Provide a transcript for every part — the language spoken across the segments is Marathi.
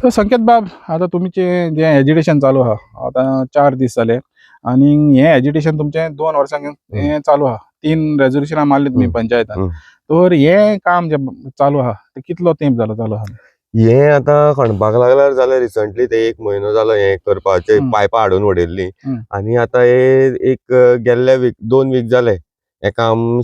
तर संकेत बाब, आता तुमचे जे एज्युकेशन चालू हा आता 4 दीस जाले आणि हे एज्युकेशन तुमचे 2 वर्सां चालू हा. 3 रेझोल्युशनां मारली तुम्ही पंचायतान. तर हे काम जे चालू हा ते कितलो तेंप जालो चालू हा? हे आता खणपाक लागल्यार जाल्यार रिसंटली ते 1 म्हयनो जालो हे करपाचे पायपां हाडून उडयल्ली आणि आता हे एक गेल्ले वीक 2 वीक जाले हे काम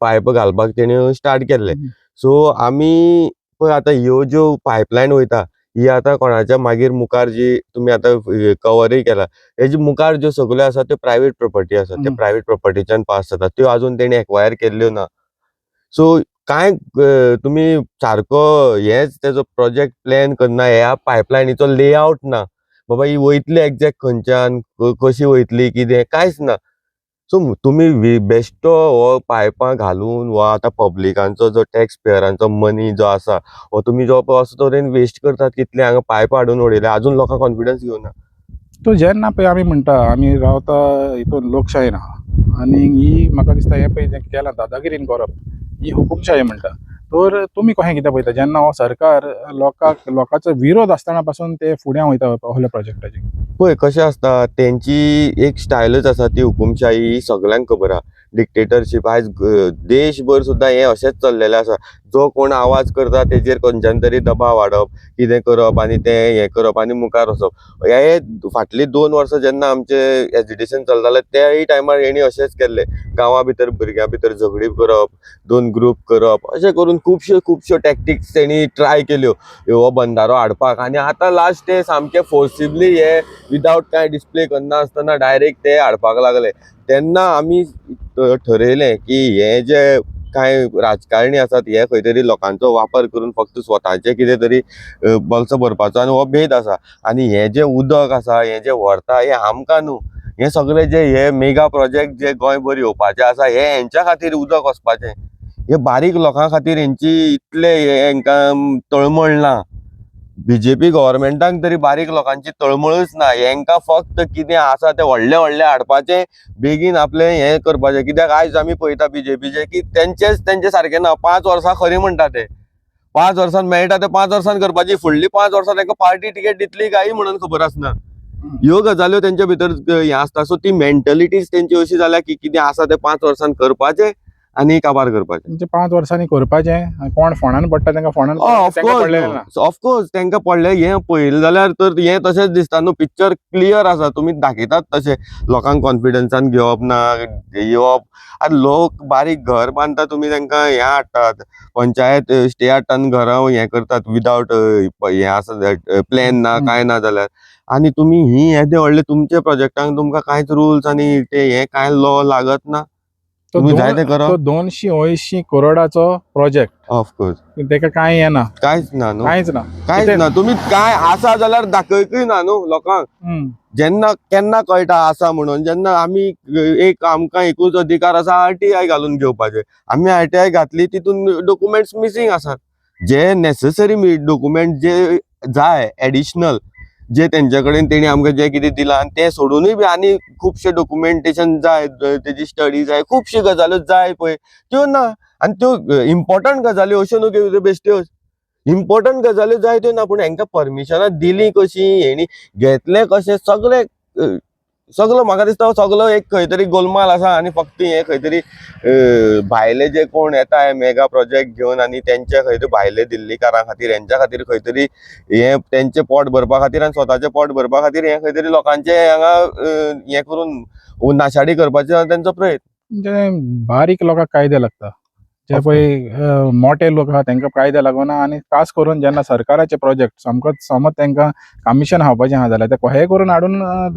पायप घालपाक तेणी स्टार्ट केल्ले. सो आमी पळय आता ह्यो ज्यो पायपलायन वयता ही आता कोणाच्या मागीर मुखार जी तुमी आता कवरूय केला हेजी मुखार ज्यो सगल्यो आसा त्यो प्रायवेट प्रॉपर्टी आसा. ते प्रायवेट प्रॉपर्टीच्यान पास जाता त्यो अजून तेणी एक्वायर केल्ल्यो ना. सो कांय तुमी सारको हेच तेजो प्रोजेक्ट प्लॅन करना, ह्या पायपलायनीचो लेआउट ना. बाबा ही वयतली एक्झॅक्ट खंयच्यान, कशी वयतली कितें कांयच ना. सो तुमी बेश्टो हो पायपां घालून वा आतां पब्लिकांचो जो टॅक्स पेयरांचो मनी जो आसा हो तुमी जो असो तरेन वेस्ट करतात. कितले हांगा पायपां हाडून उडयल्या अजून लोकां कॉन्फिडन्स घेवना. तो जेन्ना पळय आमी म्हणटा आमी रावता हितून लोकशायेन आहा आनी ही म्हाका दिसता हे पळय जें केलां दादागिरीन करप ही हुकूमशाही म्हणटा. तर तुमी कशें कितें पळयता जेन्ना हो सरकार लोकांचो विरोध आसतना पासून ते फुडें वयता असल्या प्रोजेक्टाचेर? पळय कशें आसता तेंची एक स्टायलच आसा ती हुकूमशाही ही सगळ्यांक खबर आहा. डिक्टेटरशीप आयज देशभर सुद्दां हे अशेंच चल्लेलें आसा. जो कोण आवाज करता तेजेर खंयच्यान तरी दबाव हाडप, कितें करप आनी तें हें करप आनी मुखार वचप. हे फाटलीं 2 वर्सां जेन्ना आमचें एजिटेशन चलतालें त्याय टायमार हेणी अशेंच केल्लें. गांवां भितर भुरग्यां भितर झगडी करप, 2 ग्रूप करप, अशें करून खुबश्यो टॅक्टिक्स तेणी ट्राय केल्यो हो बंधारो हाडपाक. आनी आतां लास्ट ते सामके फोर्सिबली हे विदाउट कांय डिस्प्ले करना आसतना डायरेक्ट ते हाडपाक लागले. तेन्ना आमी ठरयलें की हे जे कांय राजकारणी आसात हे खंय तरी लोकांचो वापर करून फक्त स्वताचे कितें तरी बल्स भरपाचो आनी हो भेद आसा. आनी हे जे उदक आसा हे जे व्हरता हे आमकां न्हू, हे सगळे जे हे मेगा प्रोजेक्ट जे गोंयभर येवपाचे आसा हे हेंच्या खातीर उदक वचपाचें. हे बारीक लोकां खातीर हेंची इतले हेंकां तळमळ ना. बीजेपी गव्हर्मेंटाक तरी बारीक लोकांची तळमळच ना. हेंकां फक्त कितें आसा तें व्हडलें हाडपाचें, बेगीन आपलें हें करपाचें. कित्याक आयज आमी पळयता बीजेपीचे की तेंचे सारकें ना. 5 वर्सां खरीं म्हणटा ते. 5 वर्सान मेळटा ते 5 वर्सान करपाची. फुडलीं 5 वर्सां तांकां पार्टी तिकेट दितली काय म्हणून खबर आसना. ह्यो गजाल्यो तेंच्या भितर हें आसता. सो ती मेंटलिटीज तेंची अशी जाल्या की कितें आसा तें 5 वर्सान करपाचें आनी काबार करपाचें. म्हणजे 5 वर्सांनी करपाचें, कोण फोंडान पडटा तांकां फोंडान पडलेलें ना. ऑफकोर्स तांकां पडलें. हें पळयलें जाल्यार तर हें तशेंच दिसता न्हू. पिक्चर क्लियर आसा. तुमी दाखयतात तशें लोकांक कॉन्फिडन्सान घेवप ना, येवप. आनी लोक बारीक घर बांदता तुमी तांकां हें हाडटात, पंचायत स्टे हाडटा आनी घरां हें करतात विदाउट हें आसा प्लॅन ना कांय ना जाल्यार. आनी तुमी येदे व्हडले तुमच्या प्रोजेक्टांक तुमकां कांयच रूल्स आनी ते हें कांय लॉ लागत ना. तुमी जाय तें करप. तो 280 करोडाचो प्रोजेक्ट ऑफकोर्स ताका कांय येना, कांयच ना न्हू. कांयच ना. कांयच ना. तुमी काय आसा जाल्यार दाखयकूय ना न्हू लोकांक. जेन्ना केन्ना कळटा आसा म्हणून, जेन्ना आमी आमकां एकूच अधिकार आसा RTI घालून घेवपाचे. आमी RTI घातली तितून डॉक्युमेंट्स मिसींग आसात. जे नेसेसरी डॉक्युमेंट जे जाय एडिशनल जे तेंचे कडेन तेणी आमकां जें कितें दिलां आनी तें सोडूनय बी आनी खुबशे डॉक्युमेंटेशन जाय, तेजी स्टडी जाय, खुबश्यो गजाल्यो जाय पळय त्यो ना. आनी त्यो इम्पॉर्टंट गजाल्यो अश्यो न्हू की बेश्ट्योच. इम्पॉर्टंट गजाल्यो जाय त्यो ना. पूण हांकां परमिशनां दिलीं कशीं, हेणी घेतलें कशें, सगळो म्हाका दिसता सगळो एक खंय तरी गोलमाल आसा. आनी फक्त हें खंय तरी भायले जे कोण येता हे मेगा प्रोजेक्ट घेवन आनी तेंचे खंय तरी भायले दिल्लीकारां खातीर हेंच्या खातीर खंय तरी हें तेंचें पोट भरपा खातीर आनी स्वताचें पोट भरपा खातीर हें खंय तरी लोकांचें हांगा हें करून नाशाडी करपाचो तेंचो प्रयत्न. म्हणजे बारीक लोकांक कायदे लागता, जे पळय मोठे लोक आहा तांकां कायदे लागना. आनी खास करून जेन्ना सरकाराचे प्रोजेक्ट समज तांकां कमिशन खावपाचें आहा जाल्यार ते कशेंय करून हाडून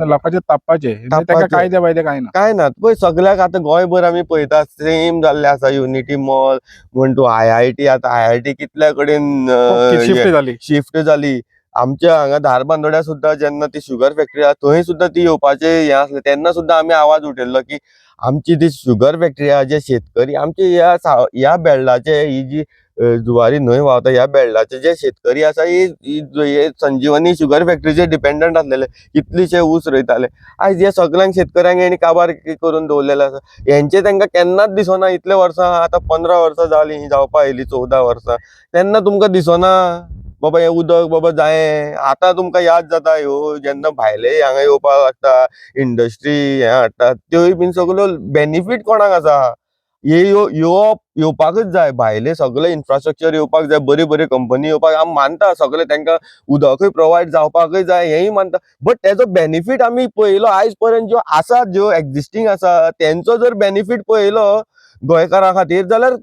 लोकांचेर तापपाचे. तांकां कायदे बायदे कांय ना. पळय सगळ्याक आतां गोंयभर आमी पळयतात सेम जाल्लें आसा. युनिटी मॉल म्हण तूं IIT आतां IIT कितल्या कडेन शिफ्ट जाली. आमच्या हांगा धारबांदोड्या सुद्दां जेन्ना ती शुगर फॅक्टरी आहा थंय सुद्दां ती येवपाचें हें आसलें. तेन्ना सुद्दां आमी आवाज उठयल्लो की आमची ती शुगर फॅक्टरी आहा, जे शेतकरी आमचे ह्या बेल्डाचे ही जी जुवारी न्हंय व्हांवता ह्या बेल्डाचे जे शेतकरी आसा हे संजीवनी शुगर फॅक्टरीचेर डिपेंडंट आसलेले. कितलीशे ऊस रोयताले. आयज हे सगळ्यांक शेतकऱ्यांक हेणी काबार करून दवरलेले आसा. हेंचे तांकां केन्नाच दिसना. इतले वर्सां आतां 15 वर्सां जालीं जावपा येयलीं, 14 वर्सां, तेन्ना तुमकां दिसना बाबा हे उदक बाबा जाय. आता तुमकां याद जाता ह्यो जेन्ना भायले हांगा येवपाक लागता इंडस्ट्री हे हाडटा त्योय बीन सगळ्यो बेनिफीट कोणाक आसा? हे येवपाकच जाय, भायले सगळे इन्फ्रास्ट्रक्चर येवपाक जाय, बरी बरी कंपनी येवपाक आमी मानता, सगळे तांकां उदकूय प्रोवायड जावपाकय जाय हेय मानता. बट तेजो बेनिफीट आमी पळयलो आयज पर्यंत ज्यो आसा, ज्यो एक्झिस्टिंग आसा तेंचो जर बेनिफीट पळयलो गोंयकारां खातीर जाल्यार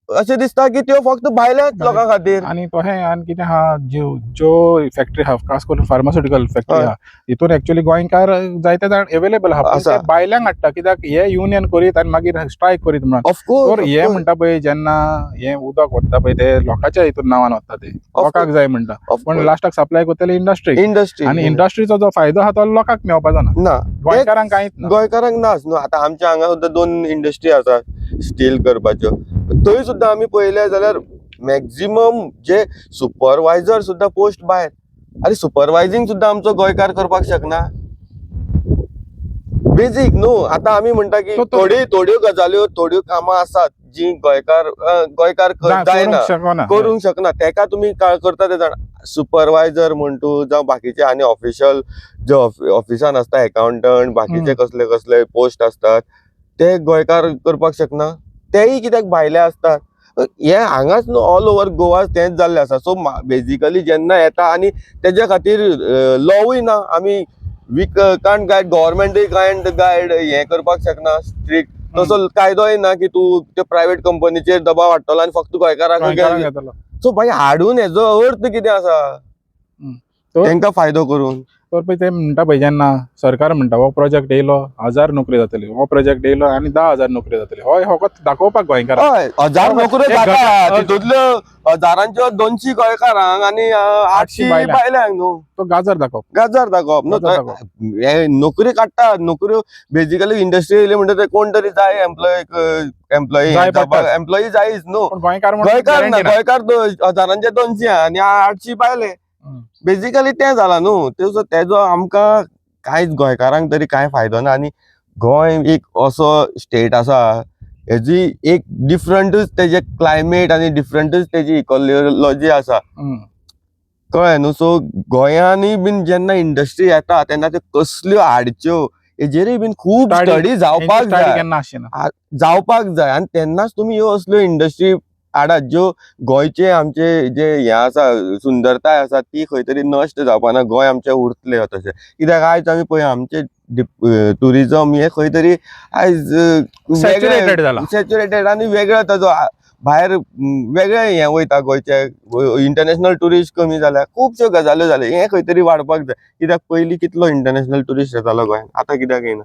अशें दिसता की त्यो फक्त भायल्याच लोकां खातीर. आणि तशें आनी कितें आहा, ज्यो फॅक्टरी आहा, खास करून फार्मास्युटिकल फॅक्टरी हय. आहा, हितून एक्चुअली गोंयकार जायते जाण अवेलेबल आहा, पूण आसा. ते भायल्यांक हाडटा. कित्याक हे युनियन करीत आनी मागीर स्ट्रायक करीत म्हणून. तर ऑफकोर्स हे म्हणटा पळय, जेन्ना हे उदक वता पळय ते लोकांच्या हितून नांवान वता, ते लोकांक जाय म्हणटा, पण लास्टाक सप्लाय करतले इंडस्ट्रीक. इंडस्ट्री आणि इंडस्ट्रीचो जो फायदो आहा तो लोकांक मेळपाचो ना, ना, गोंयकारांक कांयच ना. गोंयकारांक नाच न्हू. आतां आमच्या हांगा सुद्दां 2 इंडस्ट्री आसा स्टील करपाच्यो. थंय सुद्दां आमी पळयले जाल्यार मॅक्झिमम जे सुपरवायझर सुद्दां पोस्ट भायर. अरे सुपरवायझिंग सुद्दां आमचो गोंयकार करपाक शकना. बेजीक न्हू. आतां आमी म्हणटा की थोड्यो गजाल्यो, थोड्यो कामां आसात जी गोंयकार जायना, करूंक शकना. तेका तुमी करता ते जाण सुपरवायझर म्हण तूं, जावं बाकीचे आनी ऑफिशियल जे ऑफिसान आसता, अकाउंटंट, बाकीचे कसले कसले पोस्ट असतात ते गोंयकार करपाक शकना. तेय कित्याक भायले असतात. हे हांगाच न्हू, ऑल ओव्हर गोवा तेंच जाल्लें आसा. सो बेजिकली जेन्ना येता आनी तेज्या खातीर लॉवूय ना. आमी वी कांट गायड, गव्हर्मेंटूय कांट गायड हें करपाक शकना स्ट्रिक्ट. तसो कायदोय ना की तूं त्या प्रायव्हेट कंपनीचेर दबाव हाडटलो आनी फक्त गोंयकारांक घेतलो. सो भाई हाडून हेजो अर्थ कितें आसा तेंकां फायदो करून? तर पळय ते म्हणटा पळय, जेन्ना सरकार म्हणटा हो प्रोजेक्ट येयलो 1000 नोकरी जातली, हो प्रोजेक्ट येयलो आनी 10,000 नोकरी जातली, हय फकत दाखोवपाक गोंयकारांक. हय, 1000 नोकऱ्यो जाता, तितूंतल्यो 1000च्यो 200 गोंयकारांक आनी 800 भायल्यांक न्हू. तो गाजर दाखोवप न्हू. हे नोकरी काडटा, नोकऱ्यो बेजिकली इंडस्ट्री येयली म्हणटा ते कोण तरी जाय, एम्प्लॉई जायच न्हू. गोंयकार ना, गोंयकार 1000चे 200 आनी 800 भायले. बेजिकली तें जाला न्हू. तेजो आमकां कांयच गोंयकारांक तरी कांय फायदो ना. आनी गोंय एक असो स्टेट आसा, हेजी एक डिफरंटूच तेजे क्लायमेट आनी डिफरंटूच तेजी इकॉलॉजी आसा, कळ्ळें न्हू. सो गोंयांनी बीन जेन्ना इंडस्ट्री येता तेन्ना त्यो कसल्यो हाडच्यो हेजेरूय बीन खूब स्टडी जावपाक जाय आनी तेन्नाच तुमी ह्यो असल्यो इंडस्ट्री हाडात ज्यो गोंयचे आमचे जे हे आसा, सुंदरताय आसा ती खंय तरी नश्ट जावपाना. गोंय आमचें उरतलें तशें. कित्याक आयज आमी पळय आमचे टुरिजम हे खंय तरी आयज सॅच्युरेटेड आनी वेगळो ताजो भायर वेगळे हे वयता. गोंयचे इंटरनॅशनल टुरिस्ट कमी जाल्या, खुबश्यो गजाल्यो जाल्यो. हे खंय तरी वाडपाक जाय. कित्याक पयलीं कितलो इंटरनॅशनल टुरिस्ट येतालो गोंयांत, आतां कित्याक येना?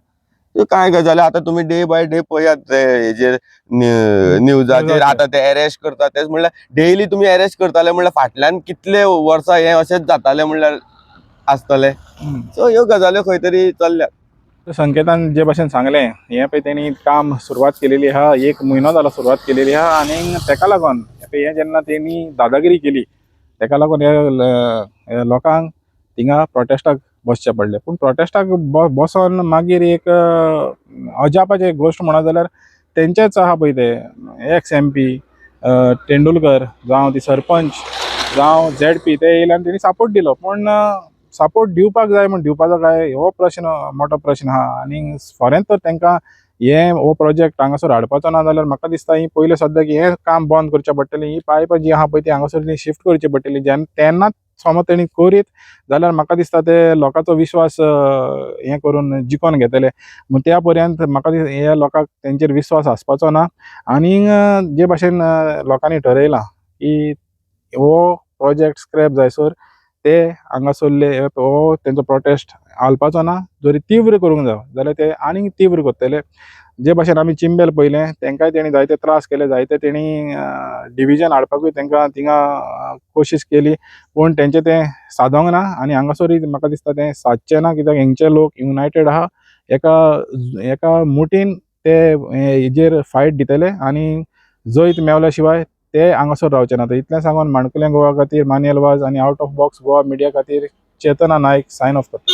त्यो कांय गजाली आतां तुमी डे बाय डे पळयात हेजेर न्यूजाचेर. आतां ते अरेस्ट करता तेच म्हणल्यार डेली तुमी अरेस्ट करताले म्हणल्यार फाटल्यान कितले वर्सां हे अशेंच जाताले म्हणल्यार आसतले. सो ह्यो गजाल्यो खंय तरी चल्ल्यात. संकेतान जे भाशेन सांगलें, हे पळय तेणी काम सुरवात केलेली आहा, 1 म्हयनो जालो सुरवात केलेली आहा. आनी तेका लागून हे जेन्ना तेणी दादागिरी केली तेका लागून हे लोकांक थिंगा प्रोटेस्टाक बसचें पडलें. पूण प्रोटेस्टाक बसोन मागीर एक अजापाची गोश्ट म्हणत जाल्यार तेंचेच आहा पळय ते एक्स MP तेंडुलकर, जावं ती सरपंच, जावं ZP, ते येयले आनी तेणी सपोर्ट दिलो. पूण सपोर्ट दिवपाक जाय म्हण दिवपाचो काय हो प्रश्न, मोठो प्रश्न आहा. आनी फॉरेन तर तांकां हो प्रोजेक्ट हांगासर हाडपाचो ना जाल्यार म्हाका दिसता ही पयलें सद्याक हें काम बंद करचें पडटलें. ही पायपां जी आहा पळय ती हांगासर शिफ्ट करची पडटली. तेन्नाच समज तेणी करीत जाल्यार म्हाका दिसता ते लोकांचो विश्वास हें करून जिखोन घेतले. पूण त्या पर्यंत म्हाका दिसता हे लोकांक तेंचेर विश्वास आसपाचो ना. आनी जे भाशेन लोकांनी ठरयलां की हो प्रोजेक्ट स्क्रॅप जायसर ते हांगासरले हो तेंचो प्रोटेस्ट हालपाचो ना. जरी तीव्र करूंक जाय जाल्यार ते आनीक तीव्र करतले. जे भाशेन आमी चिंबेल पयलें, तेंकाय तेणी जायते त्रास केले, जायते तेणी डिविजन हाडपाकूय तेंकां थिंगा कोशिश केली, पूण तेंचें तें सादोंक ना. आनी हांगासरूय म्हाका दिसता तें सादचें ना, कित्याक हेंचे लोक युनायटेड आहा. एका मुठीन ते हेजेर फायट दितले आनी जैत मेवल्या शिवाय ते हांगासर रावचे ना. इतलें सांगून माणकुलें गोवा खातीर मानियल वाज आनी out of box Goa media खातीर चेतना नायक सायन ऑफ करता.